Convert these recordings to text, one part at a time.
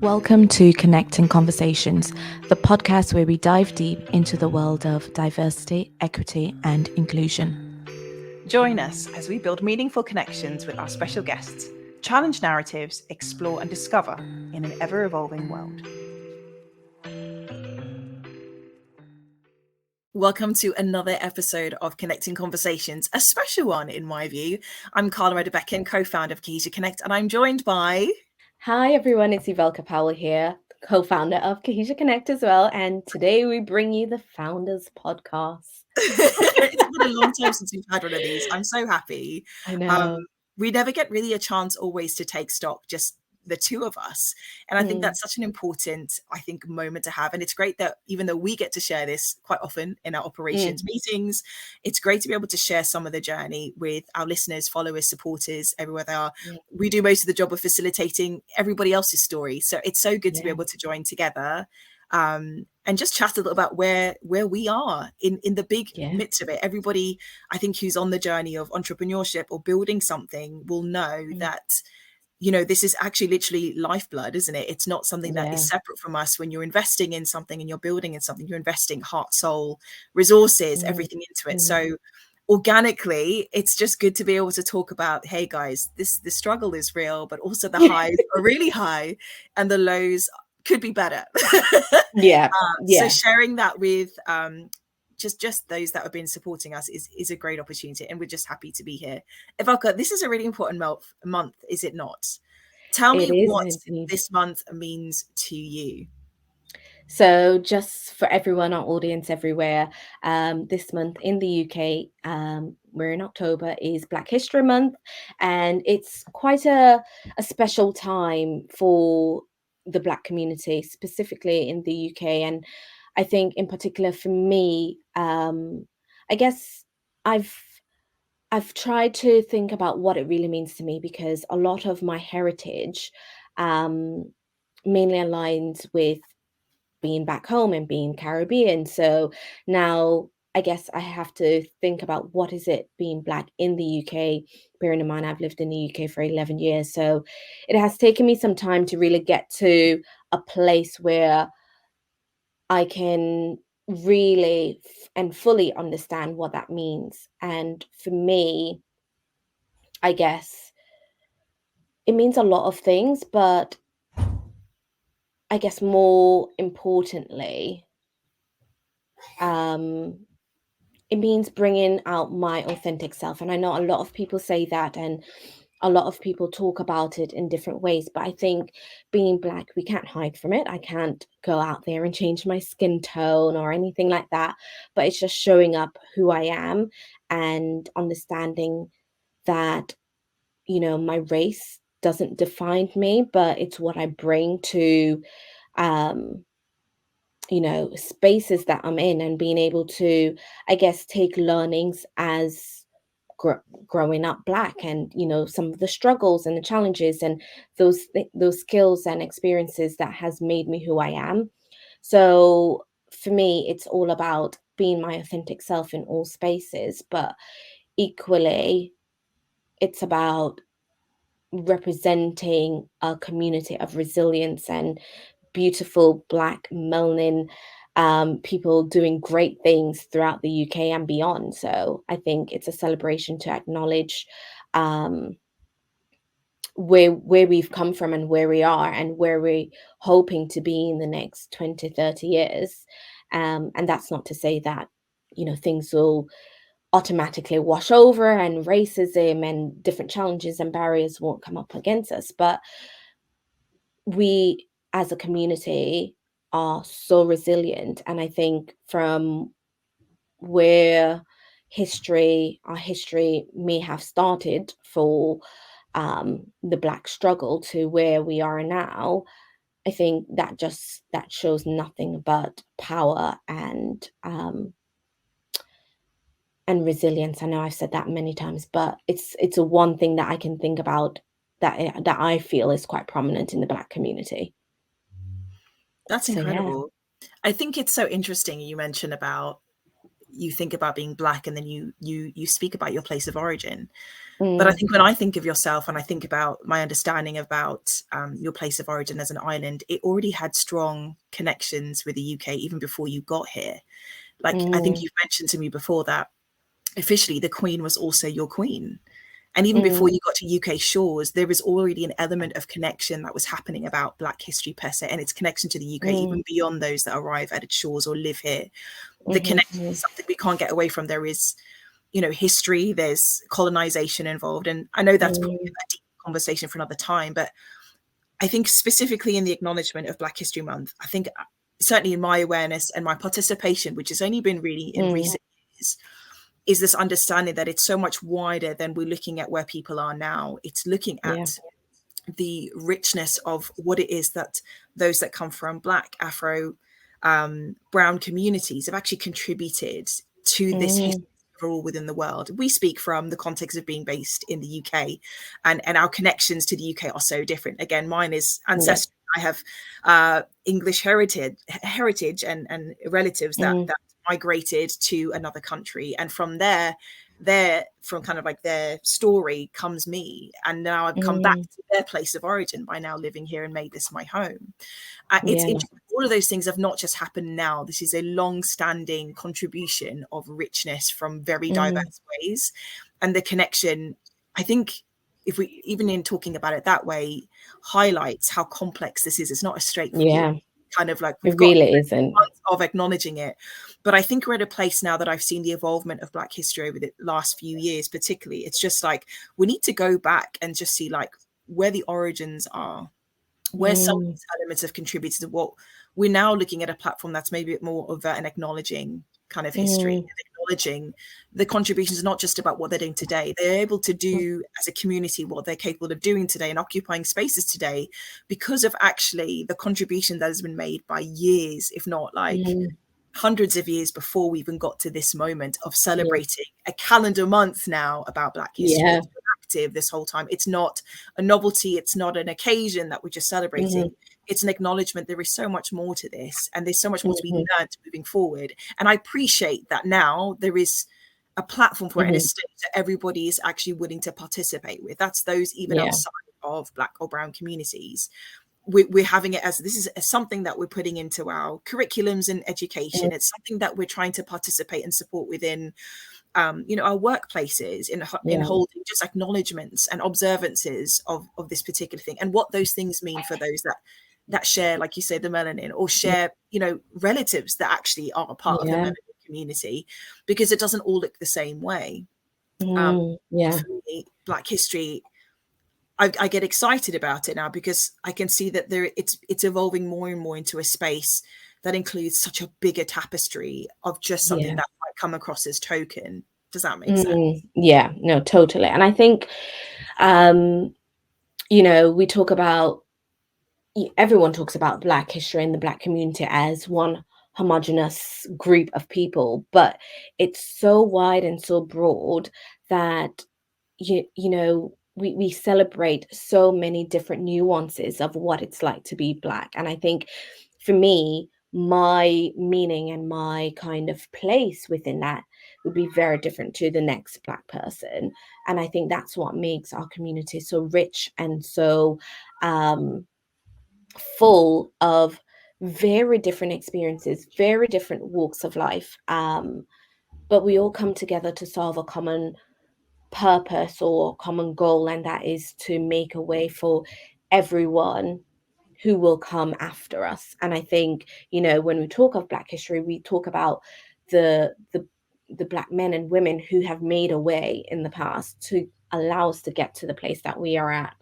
Welcome to Connecting Conversations, the podcast where we dive deep into the world of diversity, equity, and inclusion. Join us as we build meaningful connections with our special guests, challenge narratives, explore and discover in an ever-evolving world. Welcome to another episode of Connecting Conversations, a special one in my view. I'm Carla Becken, co-founder of Cohesia Connect, and I'm joined by... Hi everyone, it's Ivelka Powell here, co-founder of Cohesia Connect as well, and today we bring you the Founders Podcast. It's been a long time since we've had one of these. I'm so happy. I know. We never get really a chance always to take stock, just the two of us. And I think that's such an important, moment to have. And it's great that even though we get to share this quite often in our operations meetings, it's great to be able to share some of the journey with our listeners, followers, supporters, everywhere they are. We do most of the job of facilitating everybody else's story. So it's so good to be able to join together and just chat a little about where we are in the big midst of it. Everybody, I think, who's on the journey of entrepreneurship or building something will know that, you know, this is actually literally lifeblood, isn't it? It's not something that is separate from us. When you're investing in something and you're building in something, you're investing heart, soul, resources, everything into it. So organically, it's just good to be able to talk about, hey guys, the struggle is real, but also the highs are really high and the lows could be better. So sharing that with just those that have been supporting us is a great opportunity, and we're just happy to be here. Ivelka, this is a really important month, is it not? Tell me what this month means to you. So just for everyone, our audience everywhere, this month in the UK, we're in October, is Black History Month, and it's quite a special time for the Black community, specifically in the UK. And I think in particular for me, I guess I've tried to think about what it really means to me, because a lot of my heritage mainly aligns with being back home and being Caribbean. So now I guess I have to think about what is it being Black in the UK, bearing in mind I've lived in the UK for 11 years. So it has taken me some time to really get to a place where I can really and fully understand what that means. And for me, I guess it means a lot of things, but I guess more importantly, it means bringing out my authentic self. And I know a lot of people say that, and a lot of people talk about it in different ways, but I think being Black, we can't hide from it. I can't go out there and change my skin tone or anything like that, but it's just showing up who I am and understanding that, you know, my race doesn't define me, but it's what I bring to you know, spaces that I'm in, and being able to, I guess, take learnings as growing up Black, and, you know, some of the struggles and the challenges and those skills and experiences that has made me who I am. So for me, it's all about being my authentic self in all spaces, but equally, it's about representing a community of resilience and beautiful Black melanin people doing great things throughout the UK and beyond. So I think it's a celebration to acknowledge where we've come from and where we are and where we're hoping to be in the next 20, 30 years. And that's not to say that, you know, things will automatically wash over and racism and different challenges and barriers won't come up against us. But we as a community are so resilient. And I think from where our history may have started for the Black struggle to where we are now, I think that shows nothing but power and resilience. I know I've said that many times, but it's a one thing that I can think about that I feel is quite prominent in the Black community. That's incredible. I think it's so interesting you mentioned about you think about being Black, and then you speak about your place of origin. But I think when I think of yourself and I think about my understanding about your place of origin as an island, it already had strong connections with the UK even before you got here. Like, I think you've mentioned to me before that officially the Queen was also your queen. And even before you got to UK shores, there was already an element of connection that was happening about Black history per se, and its connection to the UK, even beyond those that arrive at its shores or live here. The connection is something we can't get away from. There is, you know, history, there's colonization involved. And I know that's probably a deep conversation for another time, but I think specifically in the acknowledgement of Black History Month, I think certainly in my awareness and my participation, which has only been really in recent years, is this understanding that it's so much wider than we're looking at where people are now. It's looking at the richness of what it is that those that come from Black, Afro, brown communities have actually contributed to this history overall within the world. We speak from the context of being based in the UK, and our connections to the UK are so different. Again, mine is ancestral. I have English heritage and relatives that migrated to another country, and from there from kind of like their story comes me, and now I've come back to their place of origin by now living here and made this my home. It's interesting. All of those things have not just happened now. This is a long-standing contribution of richness from very diverse ways, and the connection, I think, if we even in talking about it that way, highlights how complex this is. It's not a straightforward kind of like we've got isn't of acknowledging it. But I think we're at a place now that I've seen the evolvement of Black history over the last few years, particularly. It's just like we need to go back and just see like where the origins are, where some of these elements have contributed to what we're now looking at, a platform that's maybe a bit more of an acknowledging kind of history, and acknowledging the contributions, not just about what they're doing today. They're able to do as a community what they're capable of doing today and occupying spaces today because of actually the contribution that has been made by years, if not like hundreds of years before we even got to this moment of celebrating a calendar month now about Black history. It's been active this whole time. It's not a novelty. It's not an occasion that we're just celebrating. It's an acknowledgement. There is so much more to this, and there's so much more to be learned moving forward. And I appreciate that now there is a platform for it and a stage that everybody is actually willing to participate with. That's those even outside of Black or brown communities. We're having it as this is something that we're putting into our curriculums and education. It's something that we're trying to participate and support within you know, our workplaces in holding just acknowledgements and observances of this particular thing, and what those things mean for those that share, like you say, the melanin, or share, you know, relatives that actually are a part of the melanin community, because it doesn't all look the same way. For me, Black history, I get excited about it now because I can see that it's evolving more and more into a space that includes such a bigger tapestry of just something that might come across as token. Does that make sense? Yeah, no, totally. And I think you know, we talk about, everyone talks about Black history and the Black community as one homogenous group of people, but it's so wide and so broad that you know, we celebrate so many different nuances of what it's like to be Black. And I think for me, my meaning and my kind of place within that would be very different to the next Black person. And I think that's what makes our community so rich and so full of very different experiences, very different walks of life. But we all come together to solve a common purpose or common goal, and that is to make a way for everyone who will come after us. And I think, you know, when we talk of Black history, we talk about the Black men and women who have made a way in the past to allow us to get to the place that we are at.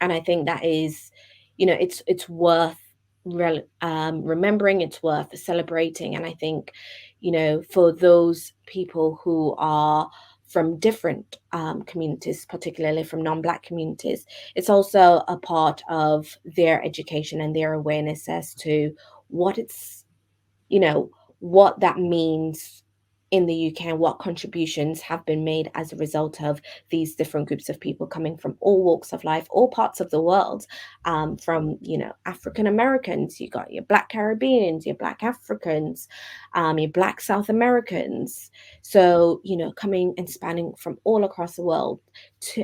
And I think that is, you know, it's worth remembering, it's worth celebrating. And I think, you know, for those people who are from different communities, particularly from non-Black communities, it's also a part of their education and their awareness as to what it's, you know, what that means in the UK and what contributions have been made as a result of these different groups of people coming from all walks of life, all parts of the world, from, you know, African Americans, you got your Black Caribbeans, your Black Africans, your Black South Americans. So, you know, coming and spanning from all across the world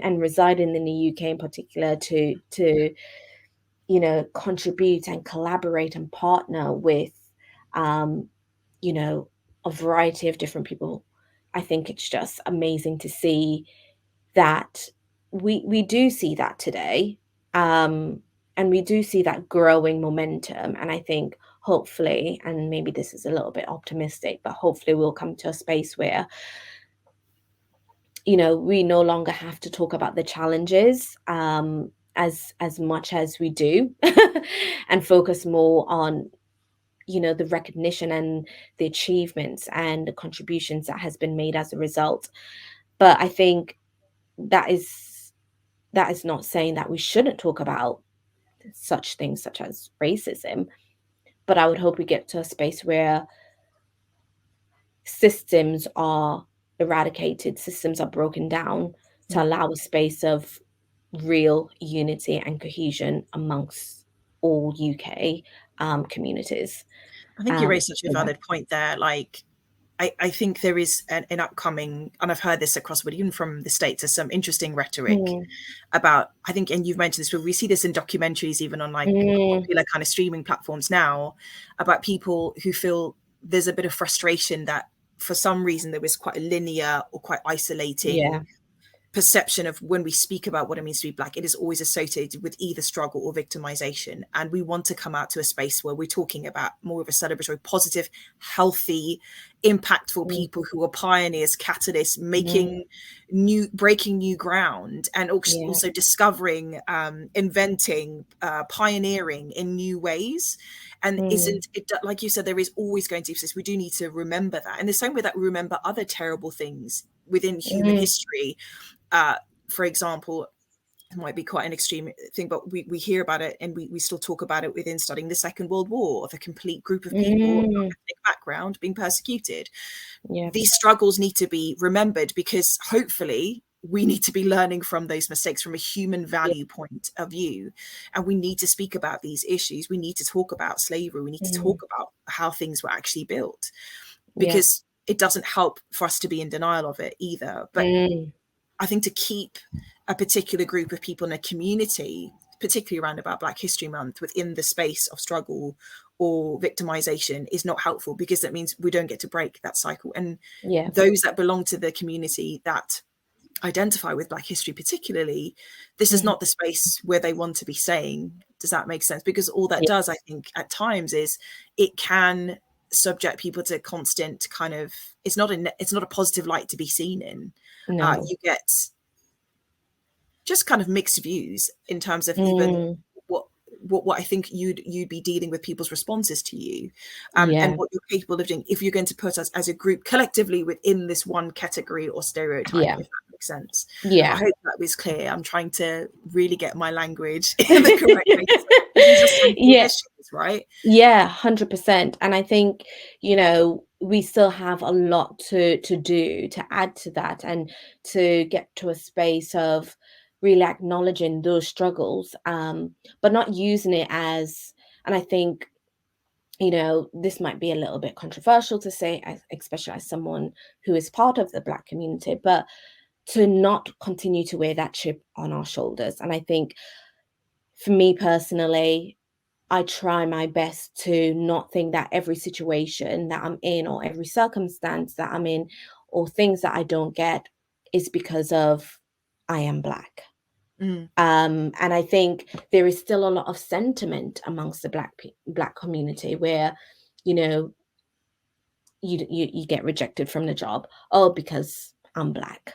and residing in the UK in particular to you know, contribute and collaborate and partner with, you know, a variety of different people. I think it's just amazing to see that we do see that today, and we do see that growing momentum. And I think hopefully, and maybe this is a little bit optimistic, but hopefully we'll come to a space where, you know, we no longer have to talk about the challenges as much as we do, and focus more on, you know, the recognition and the achievements and the contributions that has been made as a result. But I think that is not saying that we shouldn't talk about such things such as racism, but I would hope we get to a space where systems are eradicated, systems are broken down to allow a space of real unity and cohesion amongst all UK communities. I think you raised such a So valid point there. Like, I think there is an upcoming, and I've heard this across, but even from the States, there's some interesting rhetoric about, I think, and you've mentioned this, but we see this in documentaries, even on like popular kind of streaming platforms now, about people who feel there's a bit of frustration that for some reason there was quite a linear or quite isolating perception of when we speak about what it means to be Black, it is always associated with either struggle or victimization. And we want to come out to a space where we're talking about more of a celebratory, positive, healthy, impactful people who are pioneers, catalysts, breaking new ground, and also discovering, inventing, pioneering in new ways. And isn't it, like you said, there is always going to exist. We do need to remember that. In the same way that we remember other terrible things within human history. For example, it might be quite an extreme thing, but we hear about it, and we still talk about it within studying the Second World War, of a complete group of people of ethnic background being persecuted. These struggles need to be remembered, because hopefully we need to be learning from those mistakes from a human value point of view. And we need to speak about these issues. We need to talk about slavery. We need to talk about how things were actually built, because it doesn't help for us to be in denial of it either. But I think to keep a particular group of people in a community, particularly around about Black History Month, within the space of struggle or victimization is not helpful, because that means we don't get to break that cycle. And those that belong to the community that identify with Black history particularly, this is not the space where they want to be saying. Does that make sense? Because all that does, I think, at times is it can subject people to constant kind of, it's not a positive light to be seen in. You get just kind of mixed views in terms of even what I think you'd be dealing with people's responses to you, and what you're capable of doing if you're going to put us as a group collectively within this one category or stereotype, if that makes sense. I hope that was clear. I'm trying to really get my language in the correct way. These are some issues, right? 100%. And I think, you know, we still have a lot to do to add to that, and to get to a space of really acknowledging those struggles, but not using it as, and I think, you know, this might be a little bit controversial to say, especially as someone who is part of the Black community, but to not continue to wear that chip on our shoulders. And I think for me personally, I try my best to not think that every situation that I'm in, or every circumstance that I'm in, or things that I don't get is because of I am Black. And I think there is still a lot of sentiment amongst the Black community where, you know, you get rejected from the job, because I'm Black.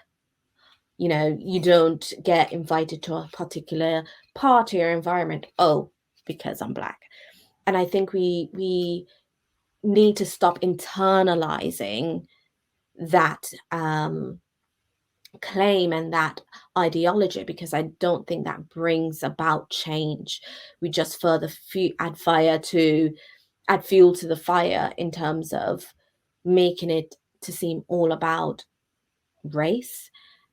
You know, you don't get invited to a particular party or environment, because I'm Black. And I think we need to stop internalizing that claim and that ideology, because I don't think that brings about change. We just further add fuel to the fire in terms of making it to seem all about race.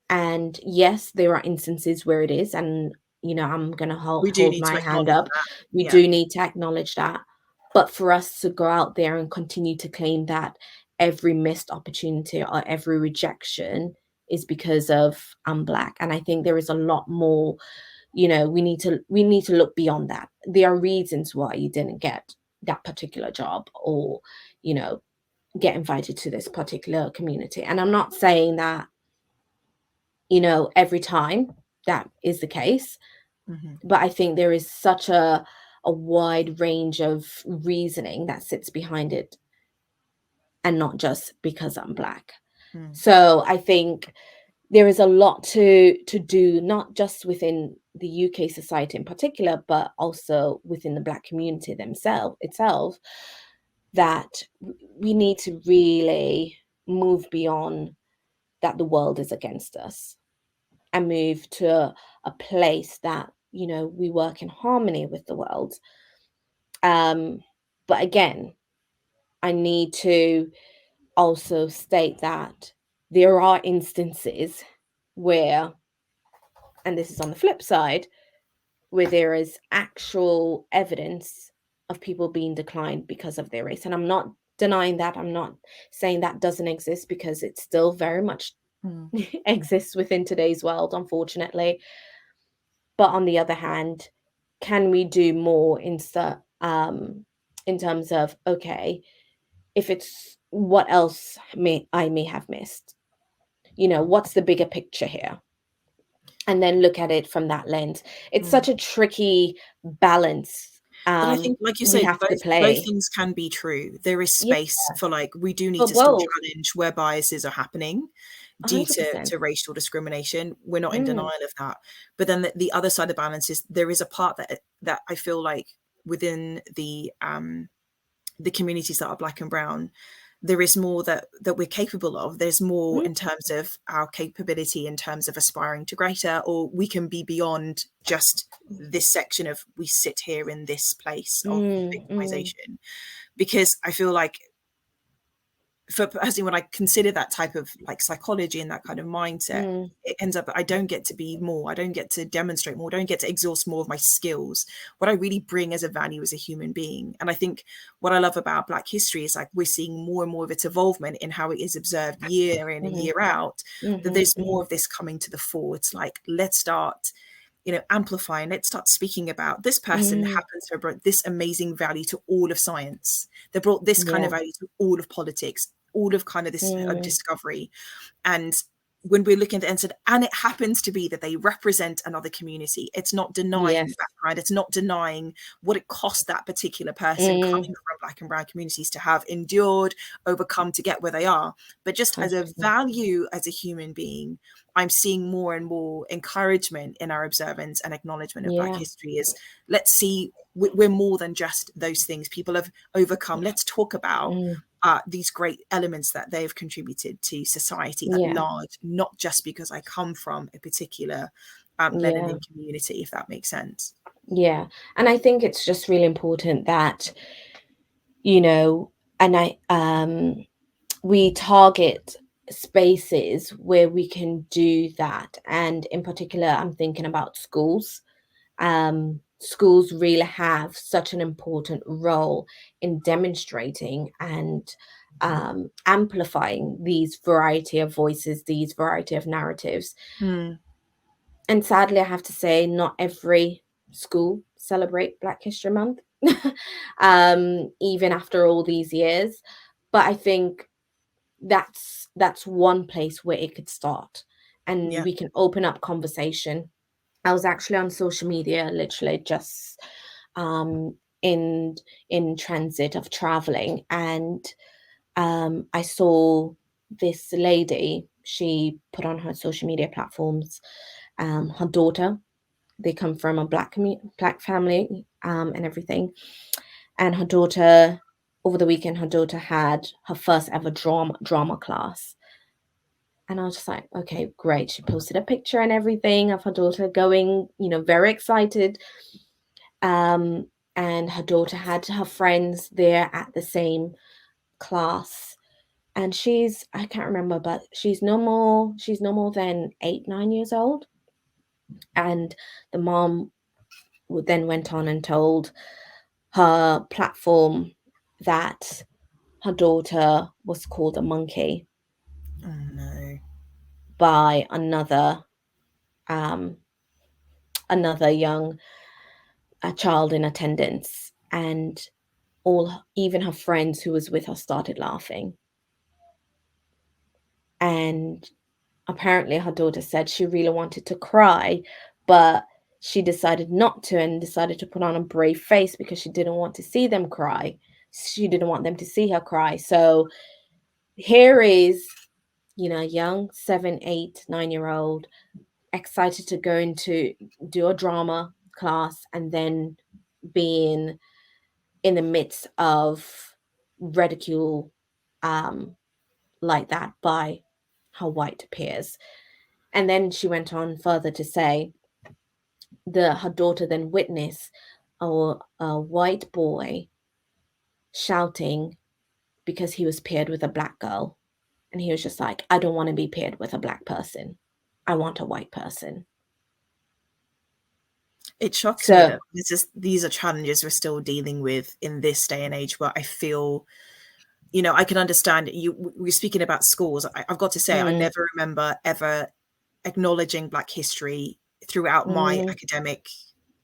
And yes, there are instances where it is, and I'm going to We do hold need my to hand acknowledge up. that. We Yeah. do need to acknowledge that. But for us to go out there and continue to claim that every missed opportunity or every rejection is because of I'm Black, and I think there is a lot more. We need to look beyond that. There are reasons why you didn't get that particular job, or get invited to this particular community. And I'm not saying that every time that is the case, but I think there is such a wide range of reasoning that sits behind it, and not just because I'm Black. So I think there is a lot to do, not just within the UK society in particular, but also within the Black community itself, that we need to really move beyond that the world is against us, and move to a place that we work in harmony with the world. But again, I need to also state that there are instances where, and this is on the flip side, where there is actual evidence of people being declined because of their race. And I'm not denying that. I'm not saying that doesn't exist, because it still very much exists within today's world, unfortunately. But on the other hand, can we do more in terms of, okay, if it's what else I may have missed? What's the bigger picture here? And then look at it from that lens. It's such a tricky balance But I think, like you we say, have to both play. things can be true. There is Yeah, space for, like, we do need for to still both. challenge where biases are happening due 100%. to racial discrimination. We're not in denial of that. But then the other side of the balance is there is a part that I feel like within the communities that are Black and brown, there is more that we're capable of. There's more in terms of our capability, in terms of aspiring to greater, or we can be beyond just this section of we sit here in this place of victimization. Because I feel like, for personally, when I consider that type of like psychology and that kind of mindset, it ends up I don't get to be more, I don't get to demonstrate more, I don't get to exhaust more of my skills, what I really bring as a value as a human being. And I think what I love about Black history is, like, we're seeing more and more of its involvement in how it is observed year in and year out, that there's more of this coming to the fore. It's like, let's start amplifying, let's start speaking about this person happens to have brought this amazing value to all of science. They brought this kind of value to all of politics, all of kind of this discovery. And when we're looking at the end, and it happens to be that they represent another community, it's not denying background, it's not denying what it cost that particular person coming from Black and brown communities to have endured, overcome to get where they are. But just as a 100%. value, as a human being, I'm seeing more and more encouragement in our observance and acknowledgement of Black history. Is, let's see, we're more than just those things people have overcome. Let's talk about these great elements that they've contributed to society at large, not just because I come from a particular melanin community, if that makes sense. Yeah. And I think it's just really important that, and we target spaces where we can do that. And in particular, I'm thinking about schools. Schools really have such an important role in demonstrating and amplifying these variety of voices, these variety of narratives. And sadly, I have to say, not every school celebrate Black History Month, even after all these years. But I think that's one place where it could start, and we can open up conversation. I was actually on social media, literally just in transit of traveling, and I saw this lady. She put on her social media platforms her daughter. They come from a Black family and everything. And her daughter, over the weekend, her daughter had her first ever drama class. And I was just like, okay, great. She posted a picture and everything of her daughter going, very excited. And her daughter had her friends there at the same class. and I can't remember, but she's no more than 8-9 years old. And the mom then went on and told her platform that her daughter was called a monkey Oh no. by another young child in attendance, and even her friends who was with her started laughing. And apparently her daughter said she really wanted to cry, but she decided not to, and decided to put on a brave face because she didn't want to see them cry. She didn't want them to see her cry. So here is, a young 7, 8, 9-year-old excited to go into do a drama class, and then being in the midst of ridicule like that by her white peers. And then she went on further to say her daughter then witnessed a white boy shouting because he was paired with a black girl. And he was just like, I don't want to be paired with a black person. I want a white person. It shocks me that these are challenges we're still dealing with in this day and age, where I feel, I can understand we're speaking about schools. I've got to say, I never remember ever acknowledging Black history throughout my academic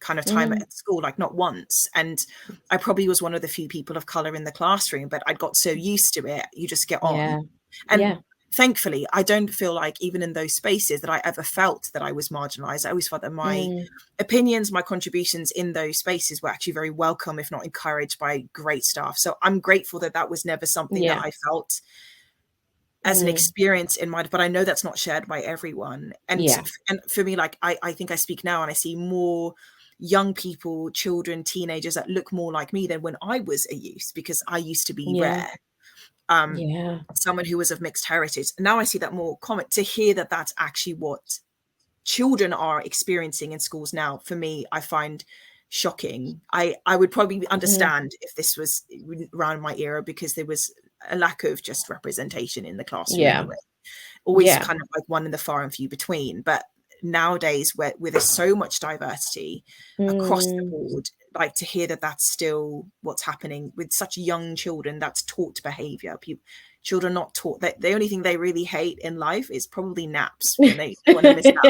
kind of time at school, like not once. And I probably was one of the few people of color in the classroom, but I got so used to it, you just get on. And thankfully, I don't feel like even in those spaces that I ever felt that I was marginalized. I always felt that my opinions, my contributions in those spaces were actually very welcome, if not encouraged by great staff. So I'm grateful that that was never something that I felt as an experience in my, but I know that's not shared by everyone. And for me, like, I think I speak now and I see more young people, children, teenagers that look more like me than when I was a youth, because I used to be rare. Someone who was of mixed heritage. Now I see that more common. To hear that that's actually what children are experiencing in schools now, for me, I find shocking. I would probably understand if this was around my era, because there was a lack of just representation in the classroom anyway. Always kind of like one in the far and few between. But nowadays, where there's so much diversity across the board, like, to hear that that's still what's happening with such young children, that's taught behavior. Children not taught that the only thing they really hate in life is probably naps, when they want to miss out.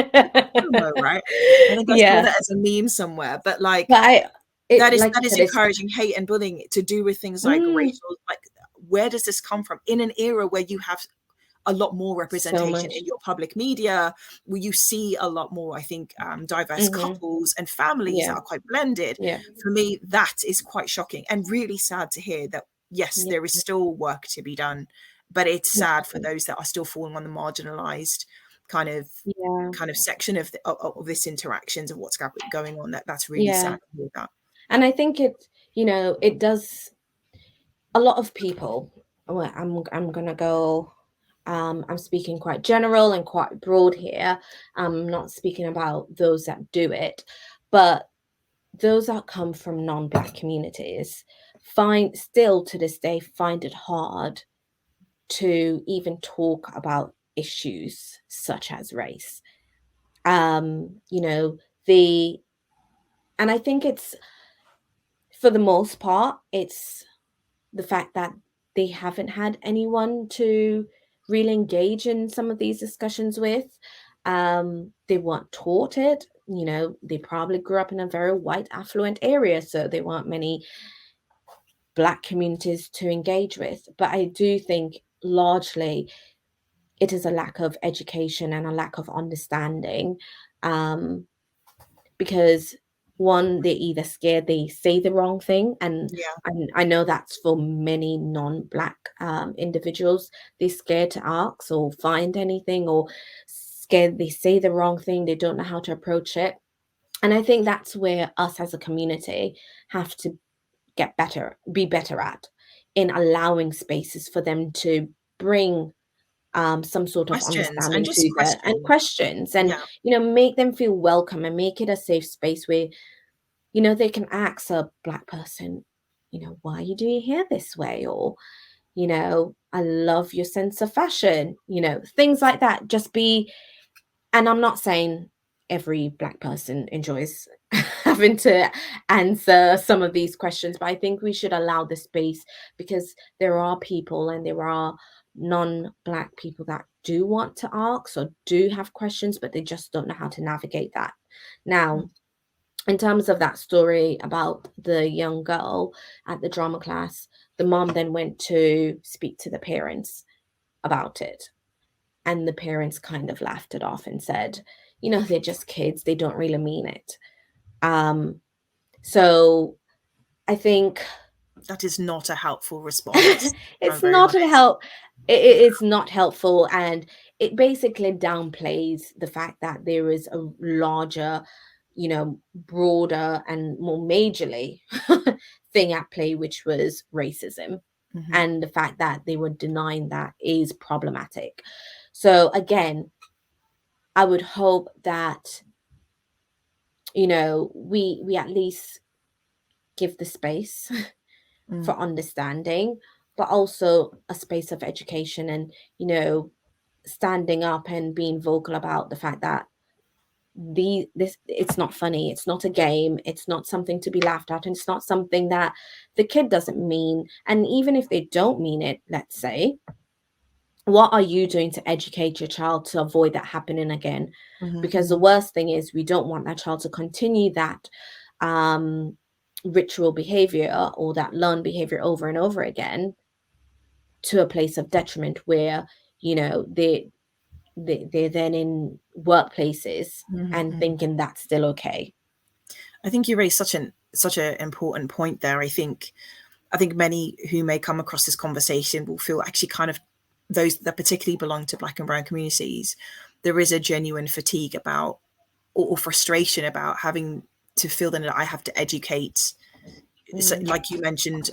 Right? I think I saw that as a meme somewhere, but like, that is encouraging hate and bullying to do with things like racial, like, where does this come from in an era where you have a lot more representation in your public media, where you see a lot more, I think, diverse couples and families that are quite blended. For me, that is quite shocking and really sad to hear that, yes, there is still work to be done, but it's sad for those that are still falling on the marginalized kind of section of this interactions of what's going on. That's really sad to hear that. And I think it does, a lot of people, I'm gonna go, I'm speaking quite general and quite broad here. I'm not speaking about those that do it, but those that come from non-Black communities still to this day find it hard to even talk about issues such as race. And I think it's, for the most part, it's the fact that they haven't had anyone to really engage in some of these discussions with. They weren't taught it. They probably grew up in a very white, affluent area, so there weren't many Black communities to engage with. But I do think largely it is a lack of education and a lack of understanding, because one, they're either scared they say the wrong thing, and I know that's for many non-Black individuals. They're scared to ask or find anything, or scared they say the wrong thing, they don't know how to approach it. And I think that's where us as a community have to be better at, in allowing spaces for them to bring some sort of understanding to that, and questions, and make them feel welcome, and make it a safe space where they can ask a Black person, why are you doing your hair this way, or I love your sense of fashion, things like that. Just be, and I'm not saying every Black person enjoys having to answer some of these questions, but I think we should allow the space, because there are people and there are non-Black people that do want to ask or do have questions, but they just don't know how to navigate that. Now, in terms of that story about the young girl at the drama class, the mom then went to speak to the parents about it. And the parents kind of laughed it off and said, they're just kids. They don't really mean it. So I think that is not a helpful response. It's not helpful, and it basically downplays the fact that there is a larger, broader and more majorly thing at play, which was racism. Mm-hmm. And the fact that they were denying that is problematic. So again, I would hope that, we at least give the space for understanding, but also a space of education and, standing up and being vocal about the fact that it's not funny, it's not a game, it's not something to be laughed at, and it's not something that the kid doesn't mean. And even if they don't mean it, let's say, what are you doing to educate your child to avoid that happening again? Because the worst thing is we don't want that child to continue that ritual behavior or that learned behavior over and over again to a place of detriment where, they're then in workplaces and thinking that's still okay. I think you raised such an important point there. I think many who may come across this conversation will feel actually kind of, those that particularly belong to Black and brown communities, there is a genuine fatigue about or frustration about having to feel that I have to educate, so, like you mentioned,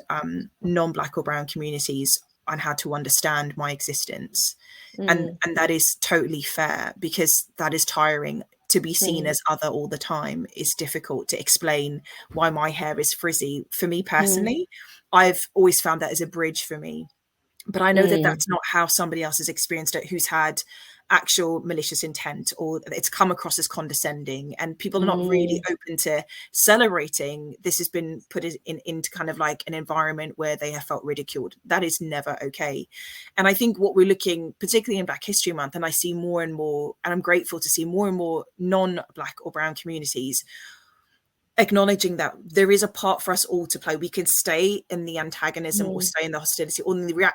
non-Black or brown communities on how to understand my existence. And that is totally fair, because that is tiring. To be seen as other all the time is difficult. To explain why my hair is frizzy, for me personally, I've always found that as a bridge for me. But I know that that's not how somebody else has experienced it, who's had actual malicious intent, or it's come across as condescending, and people are not really open to celebrating this has been put into kind of like an environment where they have felt ridiculed. That is never okay. And I think what we're looking, particularly in Black History Month, and I see more and more, and I'm grateful to see more and more non-Black or brown communities acknowledging that there is a part for us all to play. We can stay in the antagonism or stay in the hostility or in the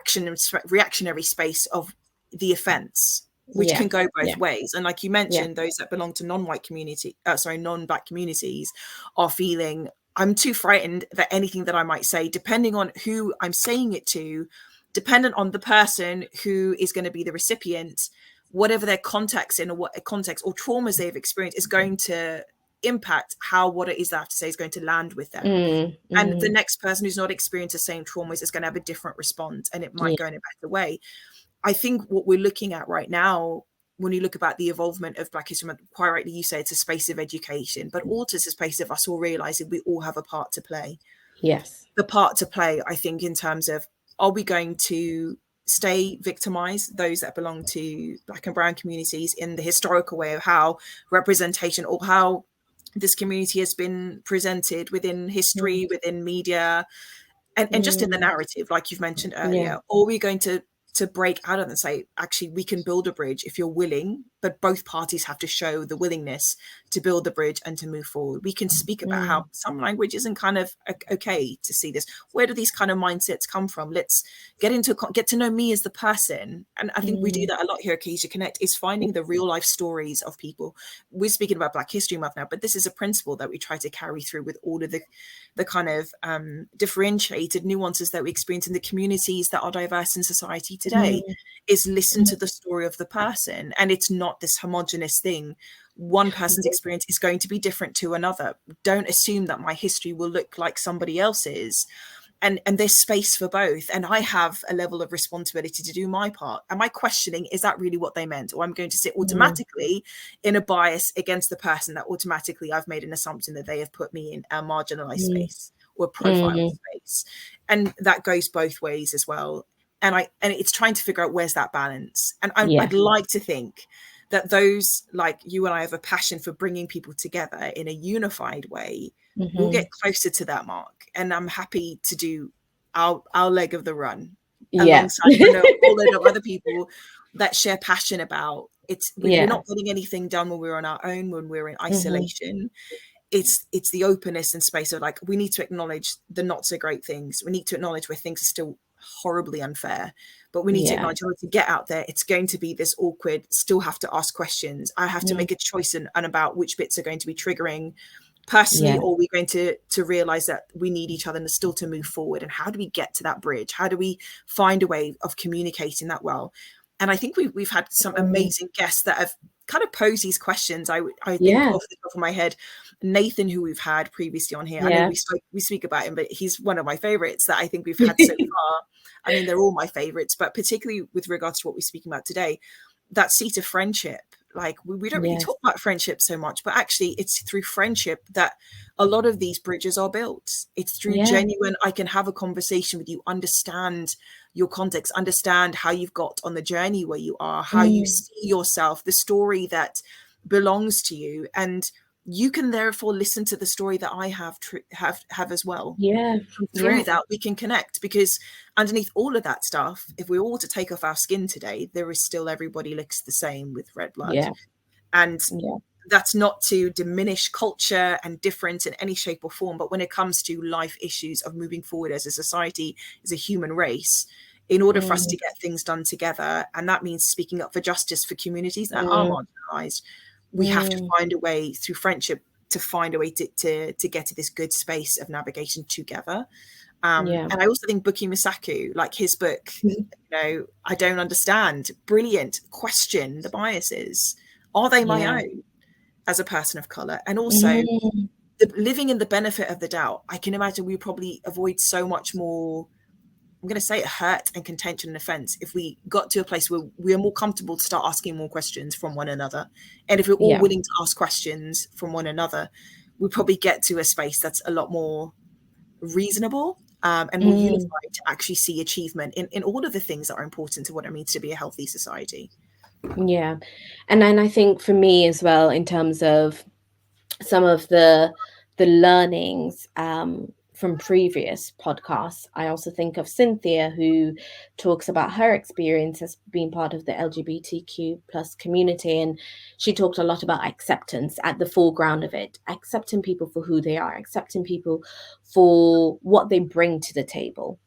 reactionary space of the offense, which can go both ways. And like you mentioned, those that belong to non-Black communities are feeling, I'm too frightened that anything that I might say, depending on who I'm saying it to, dependent on the person who is going to be the recipient, whatever their context or what context or traumas they've experienced, is going to impact how what it is they have to say is going to land with them. And the next person who's not experienced the same traumas is going to have a different response, and it might go in a better way. I think what we're looking at right now, when you look about the evolvement of Black History Month, quite rightly you say it's a space of education, but also it's a space of us all realizing we all have a part to play. Yes. The part to play, I think, in terms of, are we going to stay victimized, those that belong to Black and brown communities, in the historical way of how representation or how this community has been presented within history, within media, and just in the narrative, like you've mentioned earlier? Or are we going to break out of it and say, actually, we can build a bridge if you're willing, but both parties have to show the willingness to build the bridge and to move forward. We can speak about how some language isn't kind of okay to see this. Where do these kind of mindsets come from? Let's get to know me as the person. And I think we do that a lot here at Cohesia Connect, is finding the real life stories of people. We're speaking about Black History Month now, but this is a principle that we try to carry through with all of the kind of differentiated nuances that we experience in the communities that are diverse in society today, is listen to the story of the person. And it's not this homogenous thing. One person's experience is going to be different to another. Don't assume that my history will look like somebody else's. And there's space for both. And I have a level of responsibility to do my part. Am I questioning, is that really what they meant? Or I'm going to sit automatically in a bias against the person that automatically I've made an assumption that they have put me in a marginalized space or profile space. And that goes both ways as well. and it's trying to figure out where's that balance. And Yeah. I'd like to think that those like you and I have a passion for bringing people together in a unified way. We'll get closer to that mark, and I'm happy to do our leg of the run alongside all those other people that share passion about it's. We're not getting anything done when we're on our own, when we're in isolation. It's the openness and space of like, we need to acknowledge the not so great things. We need to acknowledge where things are still horribly unfair, but we need to acknowledge to get out there. It's going to be this awkward, still have to ask questions. I have to make a choice and about which bits are going to be triggering personally, or we're going to realize that we need each other and still to move forward. And how do we get to that bridge? How do we find a way of communicating that well? And I think we've had some amazing guests that have kind of posed these questions. I think off the top of my head, Nathan, who we've had previously on here, I know we speak about him, but he's one of my favorites that I think we've had so far. I mean, they're all my favorites, but particularly with regards to what we're speaking about today, that seat of friendship. Like we don't really talk about friendship so much, but actually it's through friendship that a lot of these bridges are built. It's through genuine, I can have a conversation with you, understand your context, understand how you've got on the journey where you are, how you see yourself, the story that belongs to you. And you can therefore listen to the story that I have as well. And through that, we can connect, because underneath all of that stuff, if we were all to take off our skin today, there is still everybody looks the same with red blood. And that's not to diminish culture and difference in any shape or form. But when it comes to life issues of moving forward as a society, as a human race, in order for us to get things done together, and that means speaking up for justice for communities that are marginalized, we have to find a way through friendship to find a way to get to this good space of navigation together. And I also think Buki Misaku, like his book, I don't understand. Brilliant. Question the biases. Are they my own as a person of color? And also living in the benefit of the doubt. I can imagine we probably avoid so much more, I'm going to say it, hurt and contention and offense if we got to a place where we are more comfortable to start asking more questions from one another. And if we're all willing to ask questions from one another, we probably get to a space that's a lot more reasonable and more unified to actually see achievement in all of the things that are important to what it means to be a healthy society. And then I think for me as well, in terms of some of the learnings from previous podcasts, I also think of Cynthia, who talks about her experience as being part of the LGBTQ plus community. And she talked a lot about acceptance at the foreground of it, accepting people for who they are, accepting people for what they bring to the table.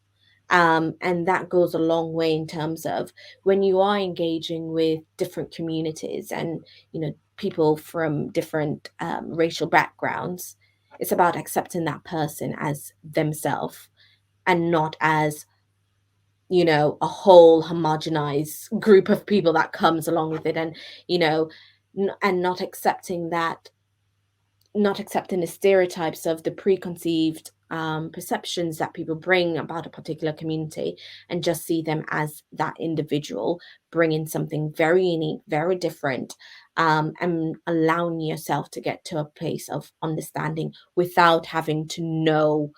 And that goes a long way in terms of when you are engaging with different communities and, people from different racial backgrounds. It's about accepting that person as themselves and not as, a whole homogenized group of people that comes along with it. And, and not accepting the stereotypes of the preconceived perceptions that people bring about a particular community, and just see them as that individual bringing something very unique, very different, and allowing yourself to get to a place of understanding without having to know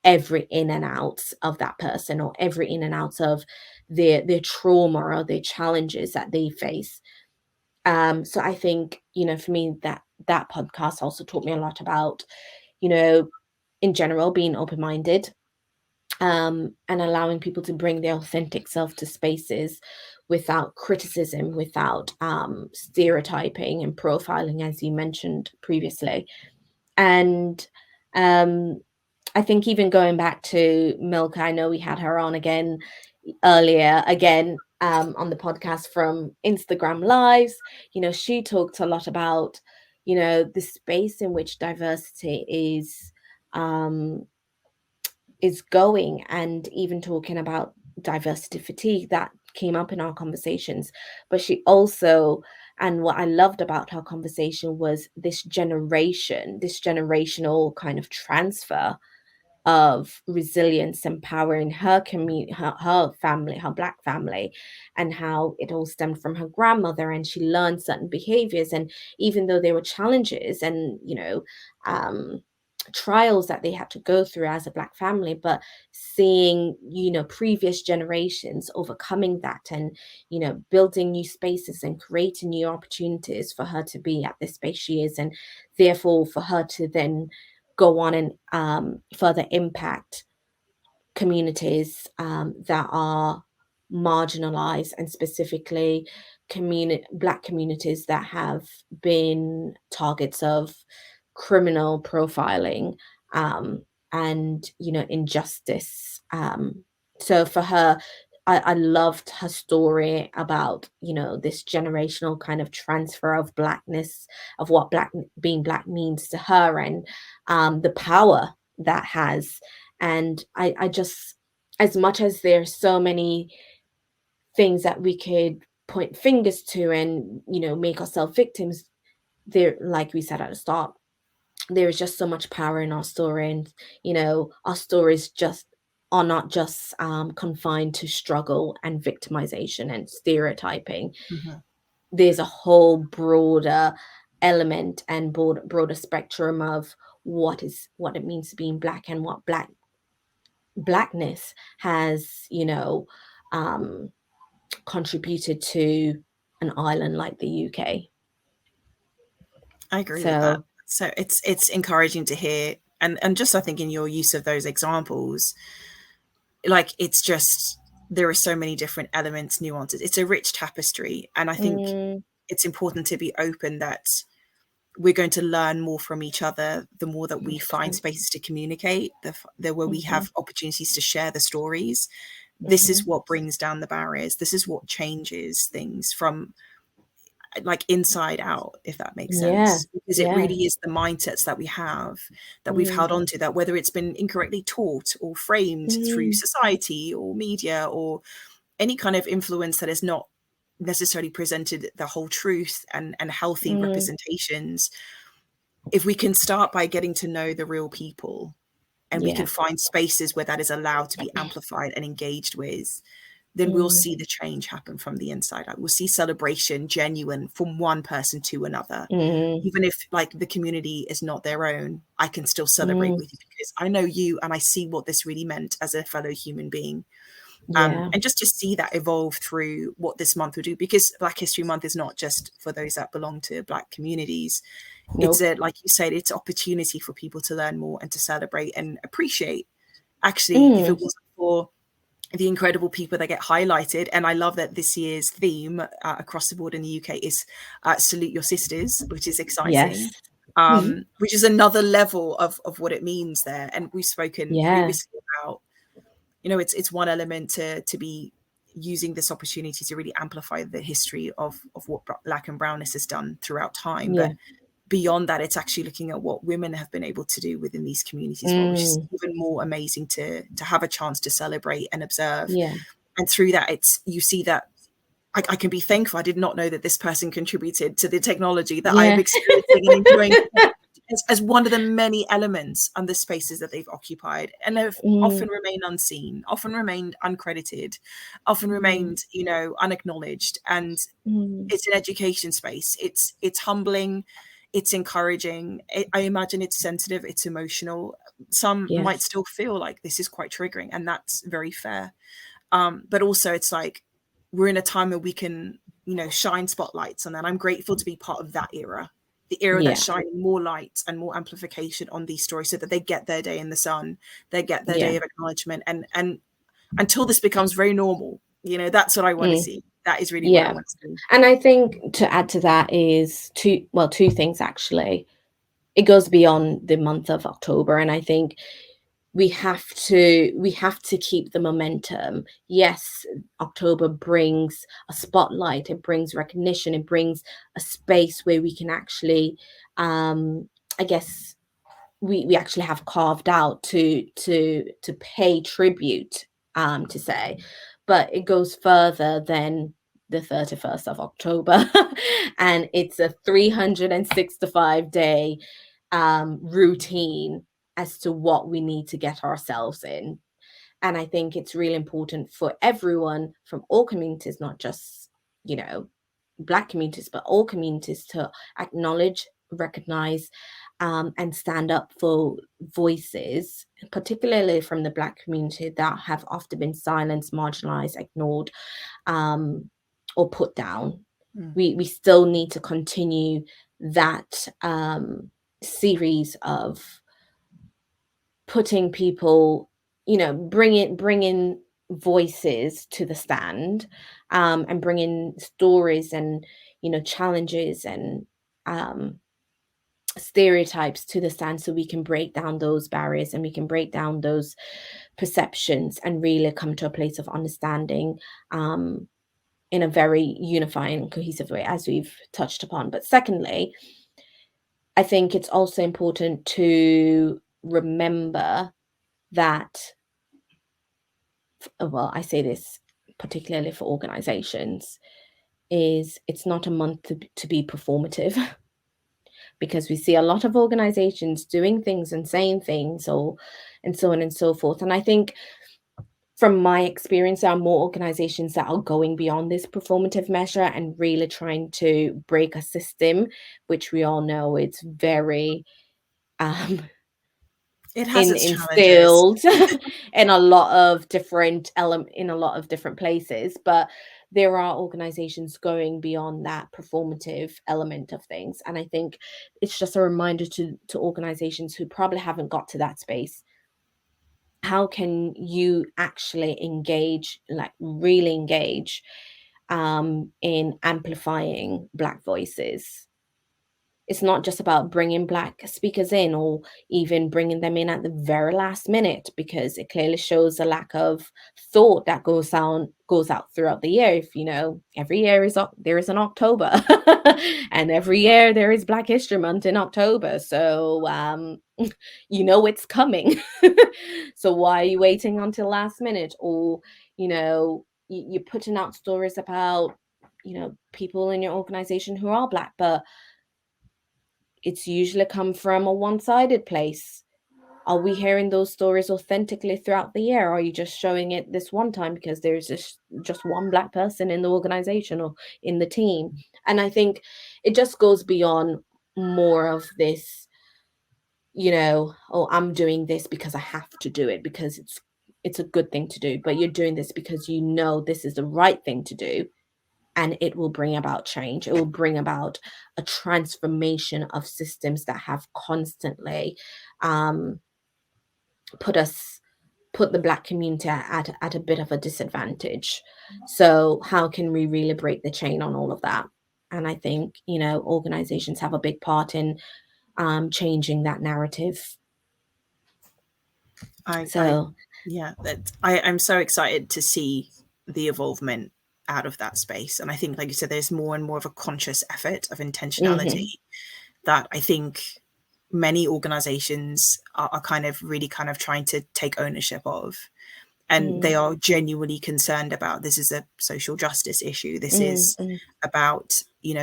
every in and out of that person, or every in and out of their trauma or their challenges that they face. So I think, for me, that podcast also taught me a lot about, in general, being open-minded, and allowing people to bring their authentic self to spaces without criticism, without stereotyping and profiling, as you mentioned previously. And I think even going back to Milka, I know we had her on earlier on the podcast from Instagram Lives. She talked a lot about, the space in which diversity is going, and even talking about diversity fatigue that came up in our conversations. But she also, and what I loved about her conversation was this generational kind of transfer of resilience, empowering her community, her family, her Black family, and how it all stemmed from her grandmother, and she learned certain behaviors. And even though there were challenges and trials that they had to go through as a Black family, but seeing, previous generations overcoming that, and, building new spaces and creating new opportunities for her to be at this space she is, and therefore for her to then go on and further impact communities that are marginalized, and specifically Black communities that have been targets of criminal profiling, and injustice. So for her, I loved her story about this generational kind of transfer of Blackness, of what being Black means to her, and the power that has. And I just, as much as there's so many things that we could point fingers to and make ourselves victims, there, like we said at the start, there is just so much power in our story. And our stories just are not just confined to struggle and victimization and stereotyping. Mm-hmm. There's a whole broader element and broader spectrum of what it means to being Black, and what Blackness has contributed to an island like the UK. I agree with that. So it's encouraging to hear, and just I think in your use of those examples, like it's just, there are so many different elements, nuances. It's a rich tapestry, and I think it's important to be open that we're going to learn more from each other the more that we find spaces to communicate, the where we have opportunities to share the stories. This is what brings down the barriers. This is what changes things from like inside out, if that makes sense. Because it really is the mindsets that we have, that we've held on to, that whether it's been incorrectly taught or framed through society or media or any kind of influence that has not necessarily presented the whole truth and healthy representations. If we can start by getting to know the real people, and we can find spaces where that is allowed to be amplified and engaged with, then we'll see the change happen from the inside out. We'll see celebration genuine from one person to another. Even if like the community is not their own, I can still celebrate with you because I know you and I see what this really meant as a fellow human being. And just to see that evolve through what this month will do, because Black History Month is not just for those that belong to Black communities. It's like you said, it's opportunity for people to learn more and to celebrate and appreciate. Actually, if it wasn't for the incredible people that get highlighted, and I love that this year's theme across the board in the UK is Salute Your Sisters, which is exciting. Which is another level of what it means there. And we've spoken previously about, it's one element to be using this opportunity to really amplify the history of what Black and brownness has done throughout time. But beyond that, it's actually looking at what women have been able to do within these communities, which is even more amazing to have a chance to celebrate and observe. And through that, you see that I can be thankful. I did not know that this person contributed to the technology that I'm experiencing and enjoying as one of the many elements and the spaces that they've occupied, and have often remained unseen, often remained uncredited, often remained, unacknowledged. And it's an education space. It's humbling. It's encouraging. I imagine it's sensitive. It's emotional. Some might still feel like this is quite triggering, and that's very fair. But also it's like, we're in a time where we can, shine spotlights on that. I'm grateful to be part of that era. The era that's shining more light and more amplification on these stories, so that they get their day in the sun, they get their day of acknowledgement, and until this becomes very normal, that's what I want to see. That is really what I want to see. And I think to add to that is two things actually. It goes beyond the month of October, and I think we have to keep the momentum. Yes, October brings a spotlight, it brings recognition, it brings a space where we can actually I guess we actually have carved out to pay tribute, to say, but it goes further than the 31st of October and it's a 365-day routine as to what we need to get ourselves in. And I think it's really important for everyone from all communities, not just, Black communities, but all communities, to acknowledge, recognize, and stand up for voices, particularly from the Black community, that have often been silenced, marginalized, ignored, or put down. We still need to continue that series of putting people, bringing voices to the stand, and bringing stories and challenges and stereotypes to the stand, so we can break down those barriers and we can break down those perceptions and really come to a place of understanding in a very unifying, cohesive way, as we've touched upon. But secondly, I think it's also important to remember that, well, I say this particularly for organizations, is it's not a month to be performative. Because we see a lot of organizations doing things and saying things, and so on and so forth. And I think from my experience, there are more organizations that are going beyond this performative measure and really trying to break a system, which we all know it's very it has its challenges instilled in a lot of different places. But there are organizations going beyond that performative element of things. And I think it's just a reminder to organizations who probably haven't got to that space. How can you actually engage, like really engage, in amplifying Black voices? It's not just about bringing Black speakers in or even bringing them in at the very last minute, because it clearly shows a lack of thought that goes out throughout the year. If every year there is an October, and every year there is Black History Month in October. So it's coming. So why are you waiting until last minute? Or you're putting out stories about people in your organization who are Black, but it's usually come from a one-sided place. Are we hearing those stories authentically throughout the year? Or are you just showing it this one time because there's just one Black person in the organization or in the team? And I think it just goes beyond more of this, I'm doing this because I have to do it, because it's a good thing to do. But you're doing this because this is the right thing to do. And it will bring about change. It will bring about a transformation of systems that have constantly put the Black community at a bit of a disadvantage. So how can we really break the chain on all of that? And I think, organizations have a big part in changing that narrative. I'm so excited to see the evolvement out of that space. And I think, like you said, there's more and more of a conscious effort of intentionality that I think many organizations are kind of trying to take ownership of. And they are genuinely concerned about, this is a social justice issue. This is about,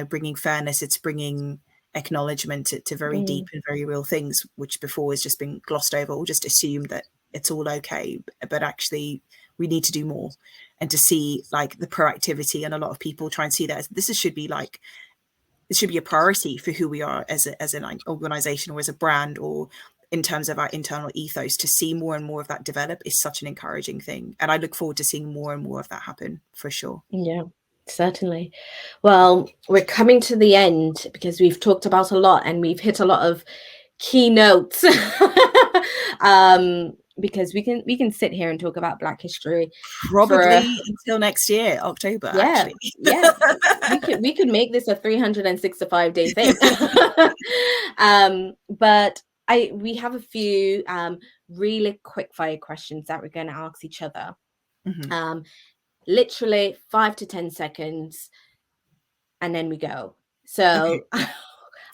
bringing fairness. It's bringing acknowledgement to very deep and very real things, which before has just been glossed over or just assumed that it's all okay. But actually, we need to do more, and to see like the proactivity, and a lot of people try and see that this should be a priority for who we are as an organization or as a brand, or in terms of our internal ethos. To see more and more of that develop is such an encouraging thing. And I look forward to seeing more and more of that happen, for sure. Yeah, certainly. Well, we're coming to the end because we've talked about a lot and we've hit a lot of keynotes. Because we can sit here and talk about Black history probably until next year, October. Yeah, actually. Yeah, we could make this a 365-day thing. But we have a few really quick fire questions that we're going to ask each other. Literally 5 to 10 seconds, and then we go. So okay.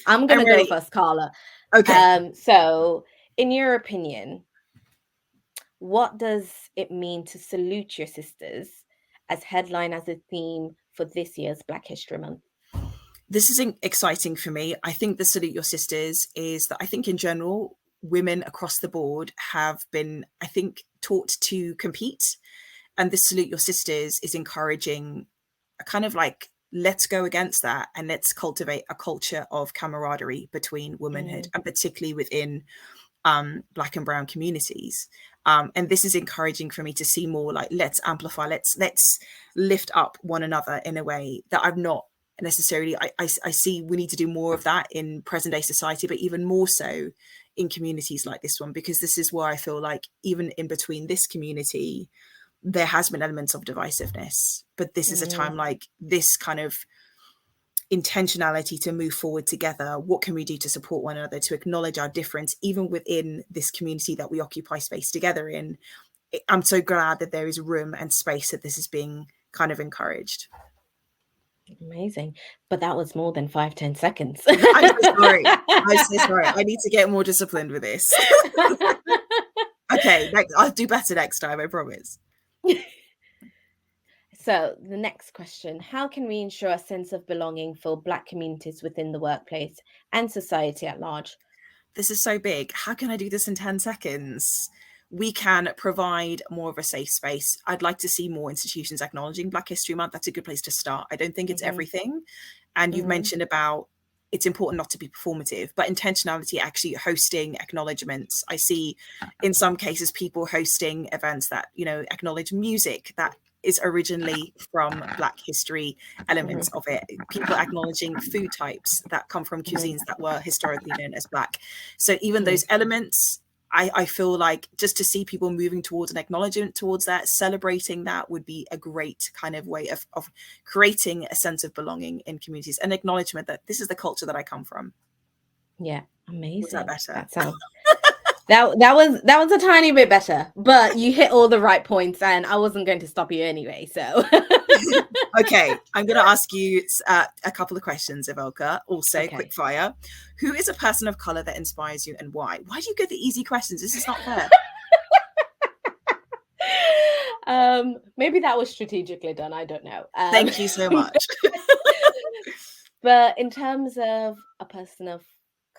I'm gonna go first, Carla. Okay. So in your opinion, what does it mean to salute your sisters as headline, as a theme for this year's Black History Month? This is exciting for me. I think the Salute Your Sisters is that I think in general, women across the board have been, I think, taught to compete. And this Salute Your Sisters is encouraging a kind of like let's go against that and let's cultivate a culture of camaraderie between womanhood, and particularly within Black and brown communities. And this is encouraging for me to see more like, let's amplify, let's lift up one another in a way that I've not necessarily, I see we need to do more of that in present day society, but even more so in communities like this one, because this is where I feel like even in between this community, there has been elements of divisiveness, but this is a time like this kind of intentionality to move forward together. What can we do to support one another, to acknowledge our difference, even within this community that we occupy space together in? I'm so glad that there is room and space that this is being kind of encouraged. Amazing. But that was more than 5-10 seconds. I'm so sorry. I'm so sorry. I need to get more disciplined with this. Okay, I'll do better next time, I promise. So the next question, how can we ensure a sense of belonging for Black communities within the workplace and society at large? This is so big. How can I do this in 10 seconds? We can provide more of a safe space. I'd like to see more institutions acknowledging Black History Month. That's a good place to start. I don't think it's everything. And you've mentioned about it's important not to be performative, but intentionality, actually hosting acknowledgements. I see in some cases people hosting events that, you know, acknowledge music that is originally from Black history, elements of it, people acknowledging food types that come from cuisines that were historically known as Black. So even those elements, I feel like just to see people moving towards an acknowledgement towards that, celebrating that would be a great kind of way of creating a sense of belonging in communities, an acknowledgement that this is the culture that I come from. Yeah, amazing. Was that better? That sounds that was a tiny bit better, but you hit all the right points, and I wasn't going to stop you anyway. So, okay, I'm going to ask you a couple of questions, Evelka. Also, okay. quick fire. Who is a person of color that inspires you, and why? Why do you get the easy questions? This is not fair. Maybe that was strategically done. I don't know. Thank you so much. But in terms of a person of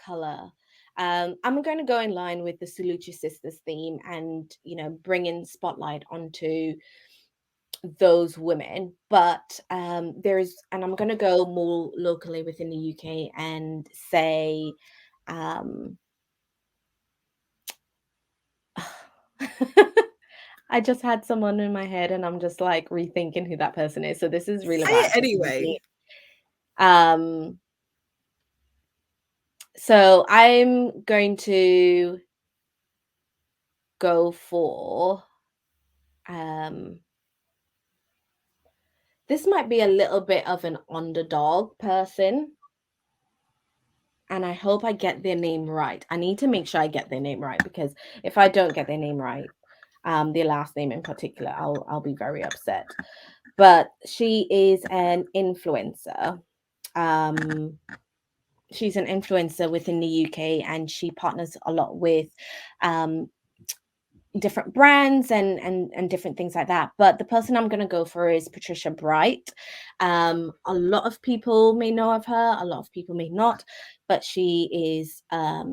color, I'm going to go in line with the Salute Your Sisters theme and, you know, bringing spotlight onto those women. But and I'm going to go more locally within the UK and say, I just had someone in my head and I'm just like rethinking who that person is. So this is really Say bad. it anyway. So I'm going to go for this might be a little bit of an underdog person. And I hope I get their name right. I need to make sure I get their name right, because if I don't get their name right, their last name in particular, I'll be very upset. But she is an influencer. She's an influencer within the UK, and she partners a lot with different brands and different things like that. But the person I'm going to go for is Patricia Bright. A lot of people may know of her, a lot of people may not, but she is a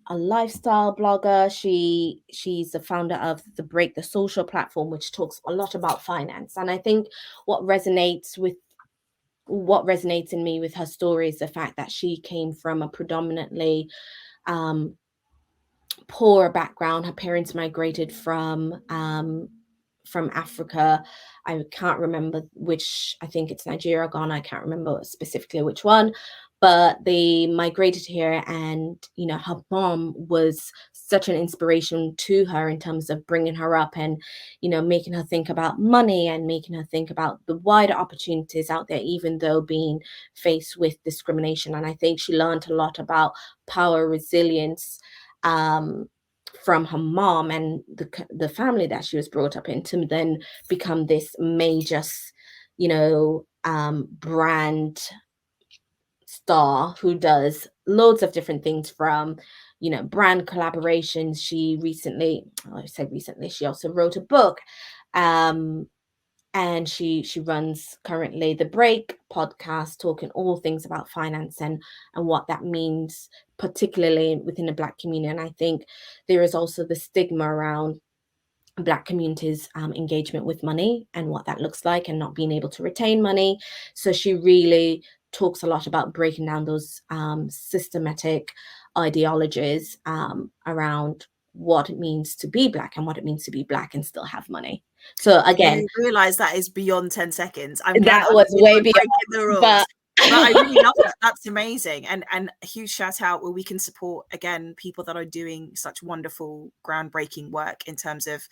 lifestyle blogger. She's the founder of the Break the Social platform, which talks a lot about finance. And I think what resonates in me with her story is the fact that she came from a predominantly poor background. Her parents migrated from Africa. I can't remember which. I think it's Nigeria, Ghana. I can't remember specifically which one, but they migrated here, and you know, her mom was such an inspiration to her in terms of bringing her up and, you know, making her think about money and making her think about the wider opportunities out there, even though being faced with discrimination. And I think she learned a lot about power, resilience, from her mom and the family that she was brought up in, to then become this major, you know, brand star who does loads of different things, from, you know, brand collaborations. She also wrote a book, and she runs currently the Break podcast, talking all things about finance and what that means, particularly within the Black community. And I think there is also the stigma around Black communities' engagement with money and what that looks like, and not being able to retain money. So she really talks a lot about breaking down those systematic ideologies around what it means to be Black and what it means to be Black and still have money. So again, I realize that is beyond 10 seconds. I'm that glad was way I'm breaking beyond, the rules. but But I really love that. That's amazing. And a huge shout out where we can support, again, people that are doing such wonderful, groundbreaking work in terms of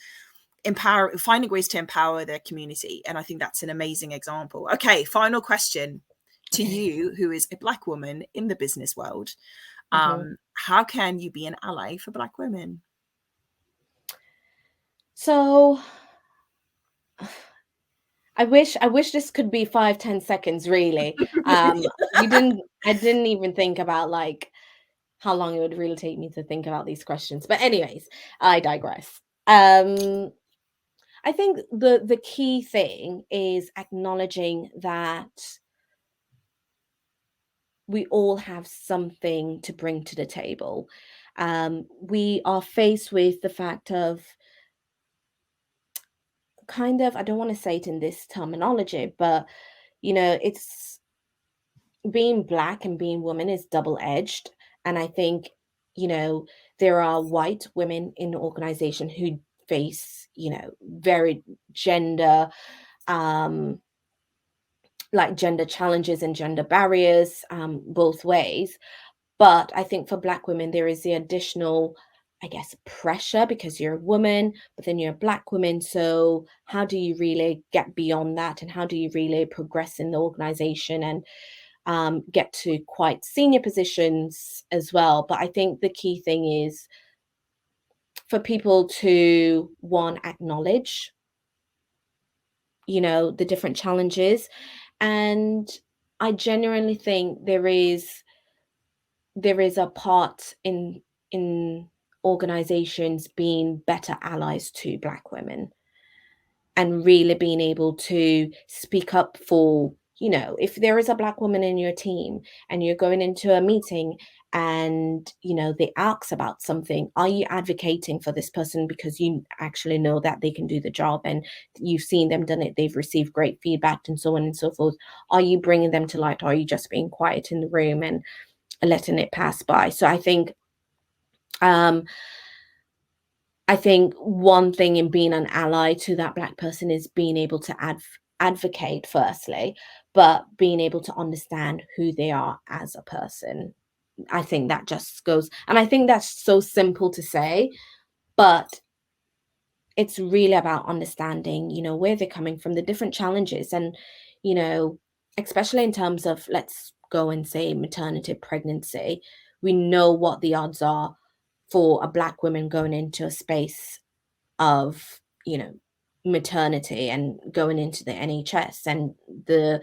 finding ways to empower their community. And I think that's an amazing example. Okay, final question to you, who is a Black woman in the business world. How can you be an ally for Black women? So I wish this could be 5-10 seconds, really. I didn't even think about like how long it would really take me to think about these questions. But anyways, I digress. I think the key thing is acknowledging that we all have something to bring to the table. We are faced with the fact of kind of, I don't want to say it in this terminology, but it's being Black and being woman is double-edged. And I think, there are white women in the organization who face, very gender, like gender challenges and gender barriers, both ways. But I think for Black women, there is the additional, I guess, pressure because you're a woman, but then you're a Black woman. So how do you really get beyond that? And how do you really progress in the organization and get to quite senior positions as well? But I think the key thing is for people to, one, acknowledge, the different challenges. And I genuinely think there is a part in organizations being better allies to Black women and really being able to speak up for, if there is a Black woman in your team and you're going into a meeting and, they ask about something, are you advocating for this person because you actually know that they can do the job and you've seen them done it, they've received great feedback and so on and so forth? Are you bringing them to light, or are you just being quiet in the room and letting it pass by? So I think one thing in being an ally to that Black person is being able to advocate firstly, but being able to understand who they are as a person. I think that just goes, and I think that's so simple to say, but it's really about understanding, where they're coming from, the different challenges, and, especially in terms of, let's go and say maternity, pregnancy, we know what the odds are for a Black woman going into a space of, maternity and going into the NHS and the,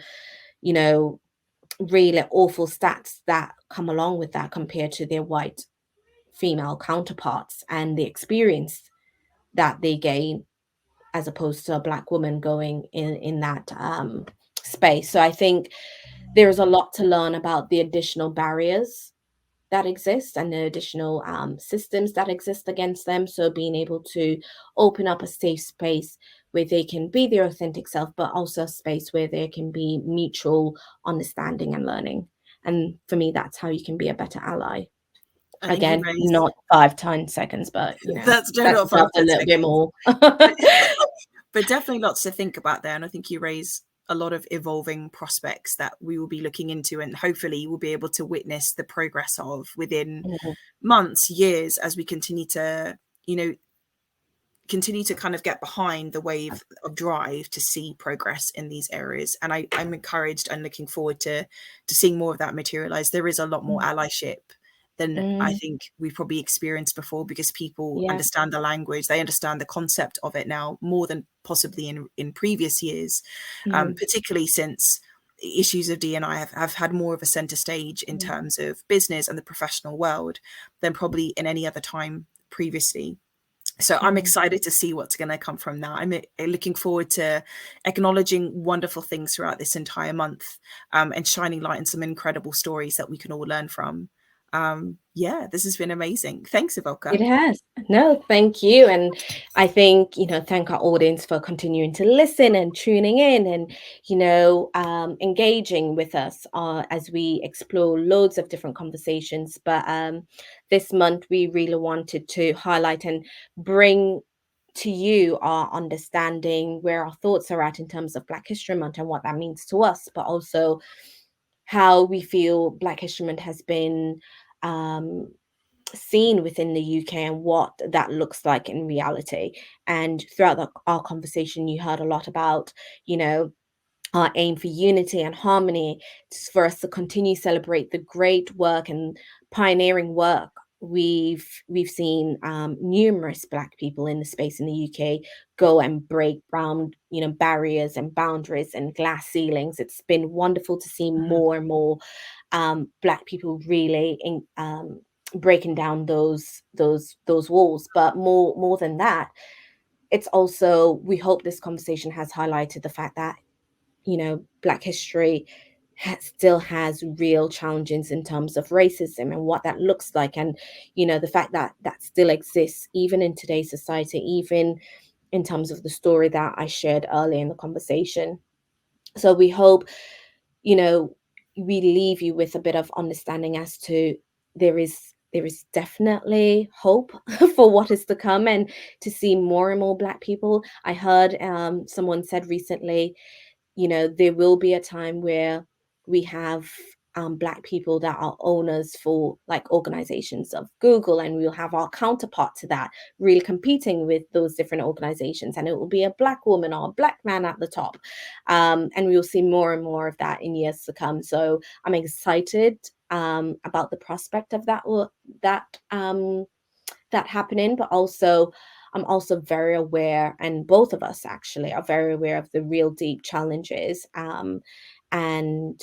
really awful stats that come along with that compared to their white female counterparts and the experience that they gain as opposed to a Black woman going in that space. So I think there's a lot to learn about the additional barriers that exist and the additional systems that exist against them. So being able to open up a safe space where they can be their authentic self, but also a space where there can be mutual understanding and learning. And for me, that's how you can be a better ally. I think you Again, raised not 5-10 seconds, but that's set not yourself a 5-10 little bit seconds. more. But definitely lots to think about there. And I think you raise a lot of evolving prospects that we will be looking into, and hopefully we'll be able to witness the progress of within months, years, as we continue to, kind of get behind the wave of drive to see progress in these areas. And I'm encouraged and looking forward to seeing more of that materialize. There is a lot more allyship than I think we've probably experienced before, because people understand the language, they understand the concept of it now more than possibly in previous years, particularly since issues of D&I have had more of a center stage in terms of business and the professional world than probably in any other time previously. So I'm excited to see what's going to come from that. I'm looking forward to acknowledging wonderful things throughout this entire month, and shining light on some incredible stories that we can all learn from. Yeah, this has been amazing. Thanks, Ivelka. It has. No, thank you. And I think, thank our audience for continuing to listen and tuning in and, engaging with us as we explore loads of different conversations. But this month, we really wanted to highlight and bring to you our understanding, where our thoughts are at in terms of Black History Month and what that means to us, but also how we feel Black History Month has been seen within the UK and what that looks like in reality. And throughout our conversation, you heard a lot about, our aim for unity and harmony, for us to continue celebrate the great work and pioneering work we've seen numerous Black people in the space in the UK go and break down barriers and boundaries and glass ceilings. It's been wonderful to see more and more Black people really breaking down those walls. But more than that, it's also, we hope this conversation has highlighted the fact that Black history still has real challenges in terms of racism and what that looks like, and the fact that that still exists even in today's society, even in terms of the story that I shared earlier in the conversation. So we hope we leave you with a bit of understanding as to there is definitely hope for what is to come, and to see more and more Black people. I heard someone said recently, there will be a time where we have Black people that are owners for like organizations of Google, and we'll have our counterpart to that really competing with those different organizations, and it will be a Black woman or a Black man at the top, and we will see more and more of that in years to come. So I'm excited about the prospect of that happening, but also I'm also very aware, and both of us actually are very aware of the real deep challenges and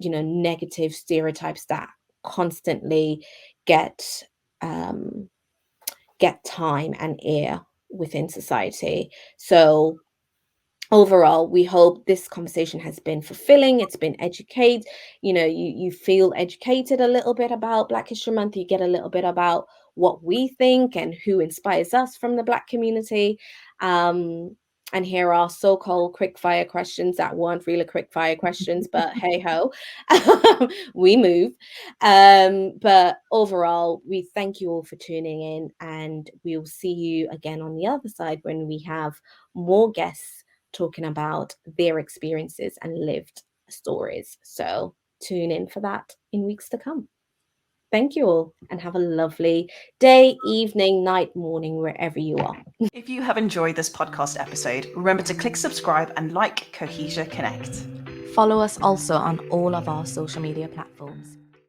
negative stereotypes that constantly get time and air within society. So overall, we hope this conversation has been fulfilling. It's been educate. You feel educated a little bit about Black History Month. You get a little bit about what we think and who inspires us from the Black community. And here are so-called quick-fire questions that weren't really quick-fire questions, but hey-ho, we move. But overall, we thank you all for tuning in, and we'll see you again on the other side when we have more guests talking about their experiences and lived stories. So tune in for that in weeks to come. Thank you all, and have a lovely day, evening, night, morning, wherever you are. If you have enjoyed this podcast episode, remember to click subscribe and like Cohesia Connect. Follow us also on all of our social media platforms.